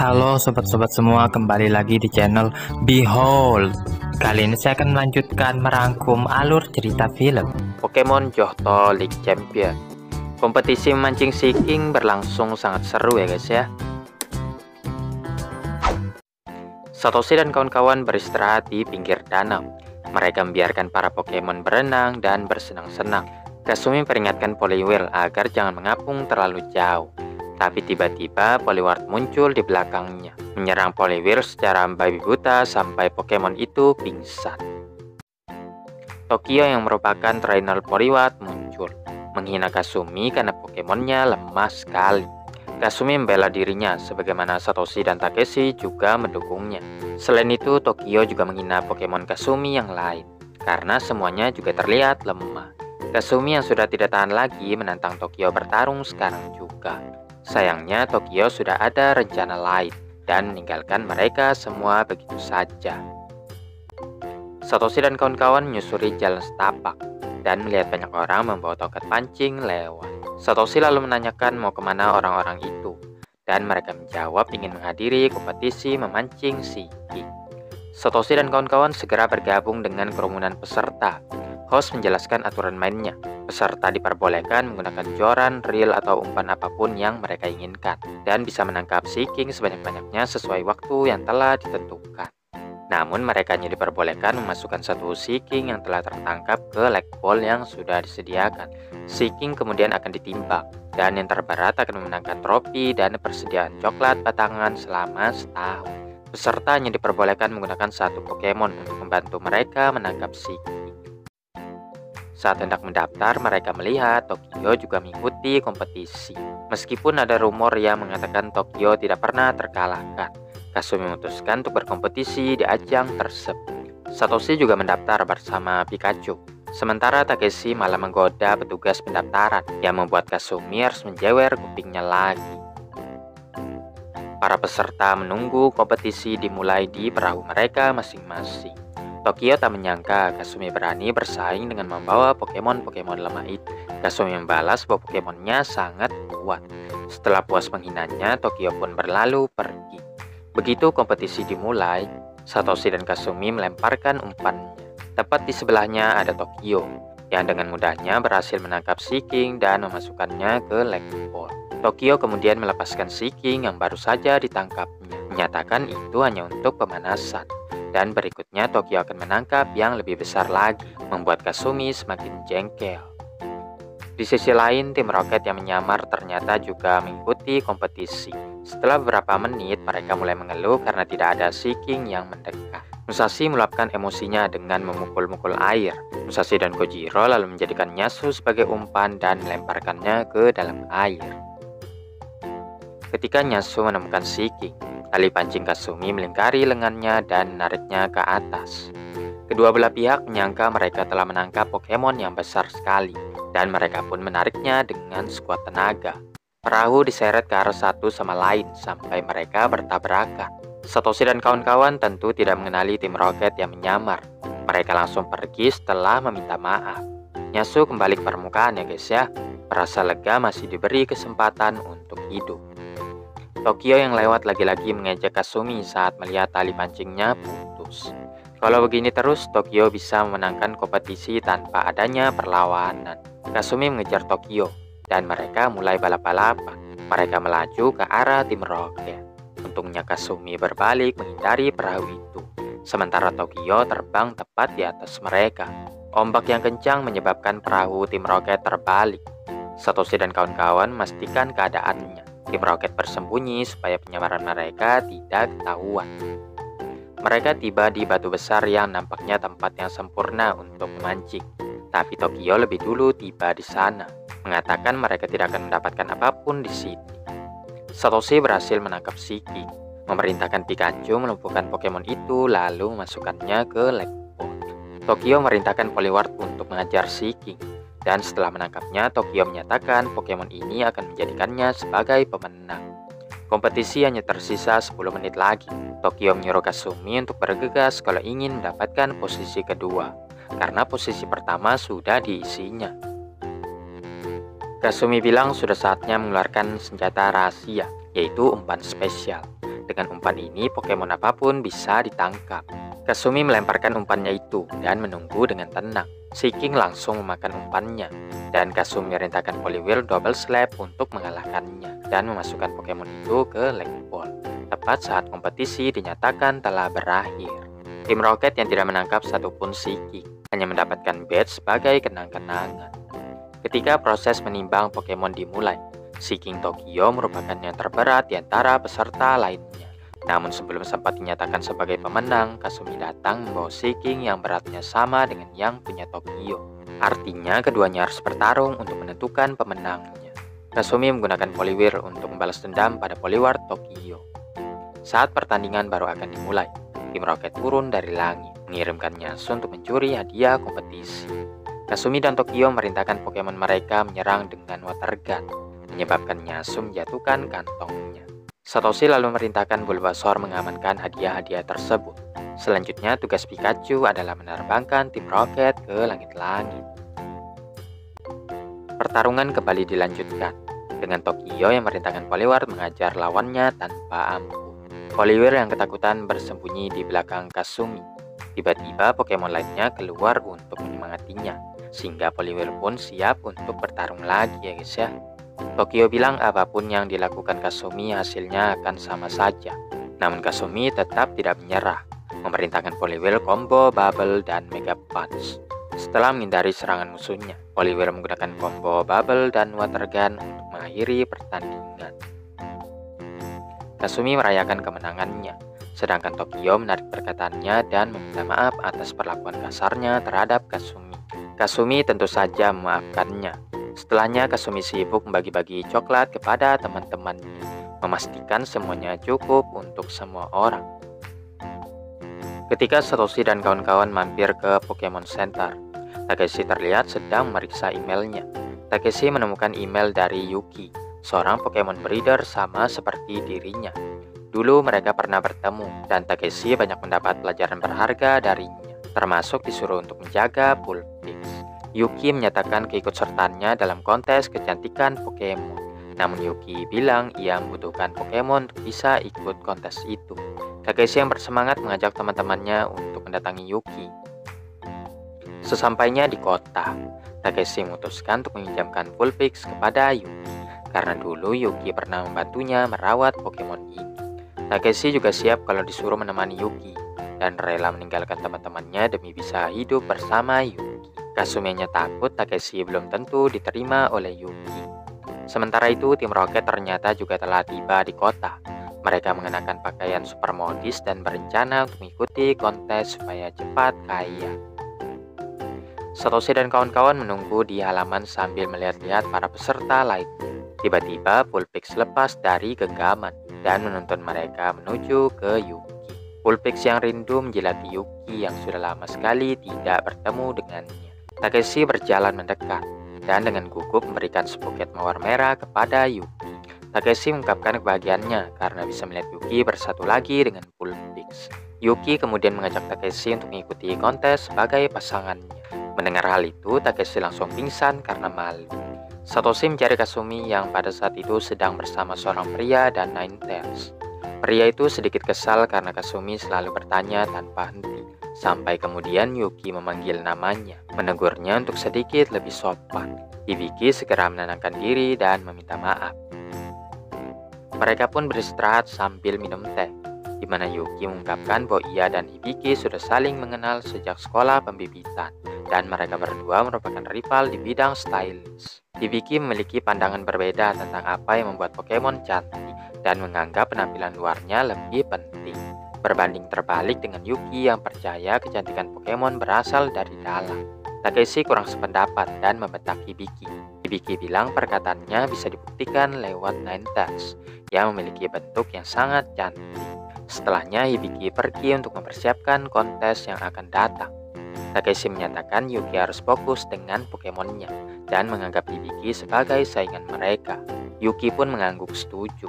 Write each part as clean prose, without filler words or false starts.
Halo sobat-sobat semua, kembali lagi di channel Behold. Kali ini saya akan melanjutkan merangkum alur cerita film Pokemon Johto League Champion. Kompetisi memancing Seaking berlangsung sangat seru ya guys ya. Satoshi dan kawan-kawan beristirahat di pinggir danau. Mereka membiarkan para Pokemon berenang dan bersenang-senang. Kasumi peringatkan Poliwhirl agar jangan mengapung terlalu jauh. Tapi tiba-tiba Poliwhirl muncul di belakangnya, menyerang Poliwhirl secara babi buta sampai Pokemon itu pingsan. Tokyo yang merupakan trainer Poliwhirl muncul, menghina Kasumi karena Pokemonnya lemah sekali. Kasumi membela dirinya, sebagaimana Satoshi dan Takeshi juga mendukungnya. Selain itu, Tokyo juga menghina Pokemon Kasumi yang lain, karena semuanya juga terlihat lemah. Kasumi yang sudah tidak tahan lagi menantang Tokyo bertarung sekarang juga. Sayangnya Tokyo sudah ada rencana lain dan meninggalkan mereka semua begitu saja. Satoshi dan kawan-kawan menyusuri jalan setapak dan melihat banyak orang membawa tongkat pancing lewat. Satoshi lalu menanyakan mau kemana orang-orang itu, dan mereka menjawab ingin menghadiri kompetisi memancing Seaking. Satoshi dan kawan-kawan segera bergabung dengan kerumunan peserta. Host menjelaskan aturan mainnya. Peserta diperbolehkan menggunakan joran, reel, atau umpan apapun yang mereka inginkan, dan bisa menangkap Seaking sebanyak-banyaknya sesuai waktu yang telah ditentukan. Namun mereka hanya diperbolehkan memasukkan satu Seaking yang telah tertangkap ke Lake Ball yang sudah disediakan. Seaking kemudian akan ditimbang, dan yang terberat akan memenangkan trofi dan persediaan coklat batangan selama setahun. Peserta hanya diperbolehkan menggunakan satu Pokemon untuk membantu mereka menangkap Seaking. Saat hendak mendaftar, mereka melihat Tokyo juga mengikuti kompetisi. Meskipun ada rumor yang mengatakan Tokyo tidak pernah terkalahkan, Kasumi memutuskan untuk berkompetisi di ajang tersebut. Satoshi juga mendaftar bersama Pikachu. Sementara Takeshi malah menggoda petugas pendaftaran yang membuat Kasumi harus menjewer kupingnya lagi. Para peserta menunggu kompetisi dimulai di perahu mereka masing-masing. Tokyo tak menyangka Kasumi berani bersaing dengan membawa Pokemon-Pokemon lemah itu. Kasumi membalas bahwa Pokemonnya sangat kuat. Setelah puas menghinanya, Tokyo pun berlalu pergi. Begitu kompetisi dimulai, Satoshi dan Kasumi melemparkan umpannya. Tepat di sebelahnya ada Tokyo, yang dengan mudahnya berhasil menangkap Seaking dan memasukkannya ke Lake Ball. Tokyo kemudian melepaskan Seaking yang baru saja ditangkapnya, menyatakan itu hanya untuk pemanasan. Dan berikutnya Tokyo akan menangkap yang lebih besar lagi, membuat Kasumi semakin jengkel. Di sisi lain, tim Rocket yang menyamar ternyata juga mengikuti kompetisi. Setelah beberapa menit, mereka mulai mengeluh karena tidak ada Seaking yang mendekat. Musashi meluapkan emosinya dengan memukul-mukul air. Musashi dan Kojiro lalu menjadikan Nyasu sebagai umpan dan melemparkannya ke dalam air. Ketika Nyasu menemukan Seaking, tali pancing Kasumi melingkari lengannya dan menariknya ke atas. Kedua belah pihak menyangka mereka telah menangkap Pokemon yang besar sekali, dan mereka pun menariknya dengan sekuat tenaga. Perahu diseret ke arah satu sama lain sampai mereka bertabrakan. Satoshi dan kawan-kawan tentu tidak mengenali tim Rocket yang menyamar. Mereka langsung pergi setelah meminta maaf. Nyasu kembali ke permukaan ya guys ya. Merasa lega masih diberi kesempatan untuk hidup. Tokyo yang lewat lagi-lagi mengejek Kasumi saat melihat tali pancingnya putus. Kalau begini terus, Tokyo bisa memenangkan kompetisi tanpa adanya perlawanan. Kasumi mengejar Tokyo, dan mereka mulai balap-balapan. Mereka melaju ke arah tim Rocket. Untungnya Kasumi berbalik menghindari perahu itu, sementara Tokyo terbang tepat di atas mereka. Ombak yang kencang menyebabkan perahu tim Rocket terbalik. Satoshi dan kawan-kawan memastikan keadaannya. Tim Rocket bersembunyi supaya penyamaran mereka tidak ketahuan. Mereka tiba di batu besar yang nampaknya tempat yang sempurna untuk memancing. Tapi Tokyo lebih dulu tiba di sana, mengatakan mereka tidak akan mendapatkan apapun di sini. Satoshi berhasil menangkap Seaking, memerintahkan Pikachu melumpuhkan Pokemon itu lalu memasukkannya ke Lake Ball. Tokyo memerintahkan Poliwhirl untuk mengajar Seaking. Dan setelah menangkapnya, Tokyo menyatakan Pokemon ini akan menjadikannya sebagai pemenang. Kompetisi hanya tersisa 10 menit lagi. Tokyo menyuruh Kasumi untuk bergegas kalau ingin mendapatkan posisi kedua, karena posisi pertama sudah diisinya. Kasumi bilang sudah saatnya mengeluarkan senjata rahasia, yaitu umpan spesial. Dengan umpan ini, Pokemon apapun bisa ditangkap. Kasumi melemparkan umpannya itu dan menunggu dengan tenang. Seeking langsung memakan umpannya, dan Kasumi merintahkan Poliwhirl Double Slap untuk mengalahkannya dan memasukkan Pokemon itu ke Lake Ball, tepat saat kompetisi dinyatakan telah berakhir. Tim Rocket yang tidak menangkap satupun Seeking hanya mendapatkan badge sebagai kenang-kenangan. Ketika proses menimbang Pokemon dimulai, Seeking Tokyo merupakan yang terberat di antara peserta lainnya. Namun sebelum sempat dinyatakan sebagai pemenang, Kasumi datang membawa Seeking yang beratnya sama dengan yang punya Tokyo. Artinya keduanya harus bertarung untuk menentukan pemenangnya. Kasumi menggunakan Poliwhirl untuk membalas dendam pada Poliwhirl Tokyo. Saat pertandingan baru akan dimulai, tim Rocket turun dari langit, mengirimkan Nyasu untuk mencuri hadiah kompetisi. Kasumi dan Tokyo merintahkan Pokemon mereka menyerang dengan Water Gun, menyebabkan Nyasu menjatuhkan kantongnya. Satoshi lalu merintahkan Bulbasaur mengamankan hadiah-hadiah tersebut. Selanjutnya, tugas Pikachu adalah menerbangkan tim Rocket ke langit-langit. Pertarungan kembali dilanjutkan, dengan Tokyo yang merintahkan Poliwhirl mengajar lawannya tanpa ampun. Poliwhirl yang ketakutan bersembunyi di belakang Kasumi. Tiba-tiba Pokemon lainnya keluar untuk menyemangatinya, sehingga Poliwhirl pun siap untuk bertarung lagi ya guys ya. Tokyo bilang apapun yang dilakukan Kasumi hasilnya akan sama saja. Namun Kasumi tetap tidak menyerah, memerintahkan Poliwhirl combo Bubble dan Mega Punch. Setelah menghindari serangan musuhnya, Poliwhirl menggunakan combo Bubble dan Water Gun untuk mengakhiri pertandingan. Kasumi merayakan kemenangannya, sedangkan Tokyo menarik perkataannya dan meminta maaf atas perlakuan kasarnya terhadap Kasumi. Kasumi tentu saja memaafkannya. Setelahnya Kasumi sibuk membagi-bagi coklat kepada teman-temannya, memastikan semuanya cukup untuk semua orang. Ketika Satoshi dan kawan-kawan mampir ke Pokemon Center, Takeshi terlihat sedang memeriksa emailnya. Takeshi menemukan email dari Yuki, seorang Pokemon breeder sama seperti dirinya. Dulu mereka pernah bertemu, dan Takeshi banyak mendapat pelajaran berharga darinya, termasuk disuruh untuk menjaga Vulpix. Yuki menyatakan keikutsertaannya dalam kontes kecantikan Pokemon. Namun Yuki bilang ia membutuhkan Pokemon untuk bisa ikut kontes itu. Takeshi yang bersemangat mengajak teman-temannya untuk mendatangi Yuki. Sesampainya di kota, Takeshi memutuskan untuk meminjamkan Vulpix kepada Yuki, karena dulu Yuki pernah membantunya merawat Pokemon ini. Takeshi juga siap kalau disuruh menemani Yuki, dan rela meninggalkan teman-temannya demi bisa hidup bersama Yuki. Kasumi hanya takut Takeshi belum tentu diterima oleh Yuki. Sementara itu, tim Rocket ternyata juga telah tiba di kota. Mereka mengenakan pakaian super modis dan berencana untuk mengikuti kontes supaya cepat kaya. Satoshi dan kawan-kawan menunggu di halaman sambil melihat-lihat para peserta lainnya. Tiba-tiba Vulpix lepas dari genggaman dan menuntun mereka menuju ke Yuki. Vulpix yang rindu menjilati Yuki yang sudah lama sekali tidak bertemu dengannya. Takeshi berjalan mendekat dan dengan gugup memberikan sebuket mawar merah kepada Yuki. Takeshi mengungkapkan kebahagiaannya karena bisa melihat Yuki bersatu lagi dengan Vulpix. Yuki kemudian mengajak Takeshi untuk mengikuti kontes sebagai pasangannya. Mendengar hal itu, Takeshi langsung pingsan karena malu. Satoshi mencari Kasumi yang pada saat itu sedang bersama seorang pria dan Ninetales. Pria itu sedikit kesal karena Kasumi selalu bertanya tanpa henti. Sampai kemudian Yuki memanggil namanya, menegurnya untuk sedikit lebih sopan. Hibiki segera menenangkan diri dan meminta maaf. Mereka pun beristirahat sambil minum teh, di mana Yuki mengungkapkan bahwa ia dan Hibiki sudah saling mengenal sejak sekolah pembibitan, dan mereka berdua merupakan rival di bidang stylish. Hibiki memiliki pandangan berbeda tentang apa yang membuat Pokemon cantik, dan menganggap penampilan luarnya lebih penting. Berbanding terbalik dengan Yuki yang percaya kecantikan Pokemon berasal dari dalam. Takeshi kurang sependapat dan membentak Hibiki. Hibiki bilang perkataannya bisa dibuktikan lewat Ninetales yang memiliki bentuk yang sangat cantik. Setelahnya Hibiki pergi untuk mempersiapkan kontes yang akan datang. Takeshi menyatakan Yuki harus fokus dengan Pokemonnya dan menganggap Hibiki sebagai saingan mereka. Yuki pun mengangguk setuju.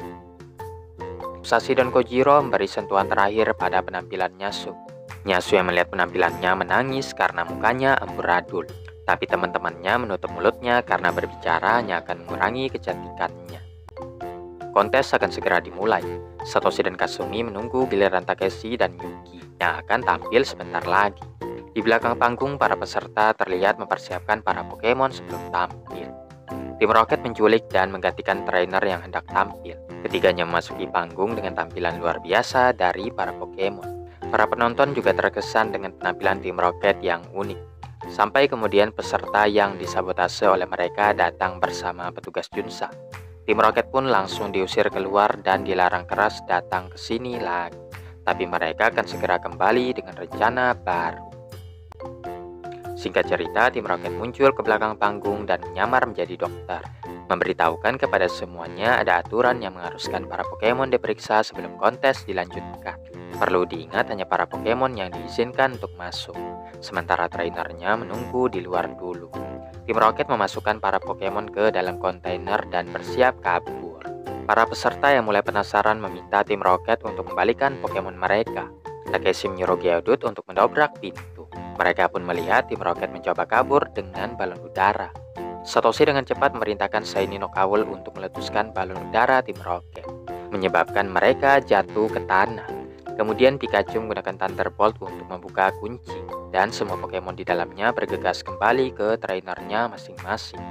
Musashi dan Kojiro memberi sentuhan terakhir pada penampilan Nyasu. Nyasu yang melihat penampilannya menangis karena mukanya amburadul. Tapi teman-temannya menutup mulutnya karena berbicara hanya akan mengurangi kecantikannya. kontes akan segera dimulai. Satoshi dan Kasumi menunggu giliran Takeshi dan Yuki yang akan tampil sebentar lagi. Di belakang panggung, para peserta terlihat mempersiapkan para Pokemon sebelum tampil. Tim Rocket menculik dan menggantikan trainer yang hendak tampil. Ketiganya memasuki panggung dengan tampilan luar biasa dari para Pokemon. Para penonton juga terkesan dengan penampilan Tim Rocket yang unik. Sampai kemudian peserta yang disabotase oleh mereka datang bersama petugas Junsa. Tim Rocket pun langsung diusir keluar dan dilarang keras datang ke sini lagi. Tapi mereka akan segera kembali dengan rencana baru. Singkat cerita, Tim Rocket muncul ke belakang panggung dan menyamar menjadi dokter. Memberitahukan kepada semuanya ada aturan yang mengharuskan para Pokemon diperiksa sebelum kontes dilanjutkan. Perlu diingat hanya para Pokemon yang diizinkan untuk masuk, sementara trainernya menunggu di luar dulu. Tim Rocket memasukkan para Pokemon ke dalam kontainer dan bersiap kabur. Para peserta yang mulai penasaran meminta Tim Rocket untuk membalikan Pokemon mereka. Takeshi menyuruh Geodude untuk mendobrak pintu. Mereka pun melihat Tim Rocket mencoba kabur dengan balon udara. Satoshi dengan cepat memerintahkan Shiny Noctowl untuk meletuskan balon udara Tim Rocket, menyebabkan mereka jatuh ke tanah. Kemudian Pikachu menggunakan Thunderbolt untuk membuka kunci, dan semua Pokemon di dalamnya bergegas kembali ke trainernya masing-masing.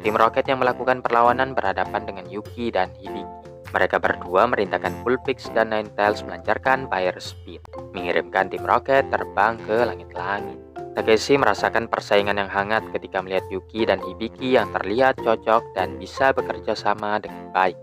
Tim Rocket yang melakukan perlawanan berhadapan dengan Yuki dan Hibiki. Mereka berdua merintahkan Vulpix dan Ninetales melancarkan Fire Spin, mengirimkan Tim Rocket terbang ke langit-langit. Takeshi merasakan persaingan yang hangat ketika melihat Yuki dan Hibiki yang terlihat cocok dan bisa bekerja sama dengan baik.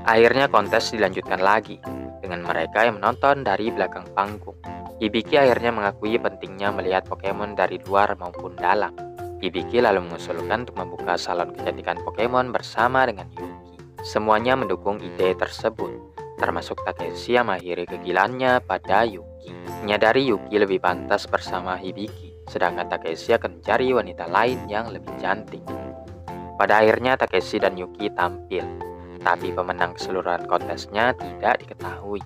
Akhirnya kontes dilanjutkan lagi, dengan mereka yang menonton dari belakang panggung. Hibiki akhirnya mengakui pentingnya melihat Pokemon dari luar maupun dalam. Hibiki lalu mengusulkan untuk membuka salon kecantikan Pokemon bersama dengan Yuki. Semuanya mendukung ide tersebut, termasuk Takeshi yang mengakhiri kegilaannya pada Yuki. Menyadari Yuki lebih pantas bersama Hibiki, sedangkan Takeshi akan mencari wanita lain yang lebih cantik. Pada akhirnya Takeshi dan Yuki tampil, tapi pemenang keseluruhan kontesnya tidak diketahui.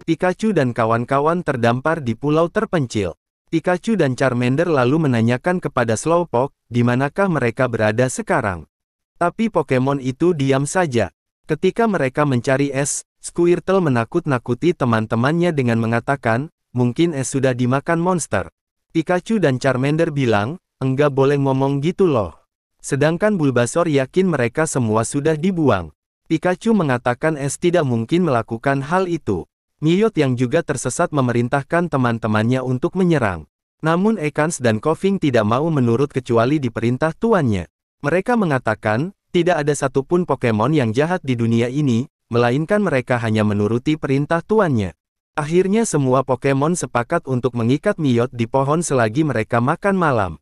Pikachu dan kawan-kawan terdampar di pulau terpencil. Pikachu dan Charmander lalu menanyakan kepada Slowpoke, di manakah mereka berada sekarang. Tapi Pokemon itu diam saja. Ketika mereka mencari es, Squirtle menakut-nakuti teman-temannya dengan mengatakan, mungkin es sudah dimakan monster. Pikachu dan Charmander bilang, enggak boleh ngomong gitu loh. Sedangkan Bulbasaur yakin mereka semua sudah dibuang. Pikachu mengatakan es tidak mungkin melakukan hal itu. Miyot yang juga tersesat memerintahkan teman-temannya untuk menyerang. Namun Ekans dan Koffing tidak mau menurut kecuali diperintah tuannya. Mereka mengatakan, tidak ada satupun Pokemon yang jahat di dunia ini, melainkan mereka hanya menuruti perintah tuannya. Akhirnya semua Pokemon sepakat untuk mengikat Miyot di pohon selagi mereka makan malam.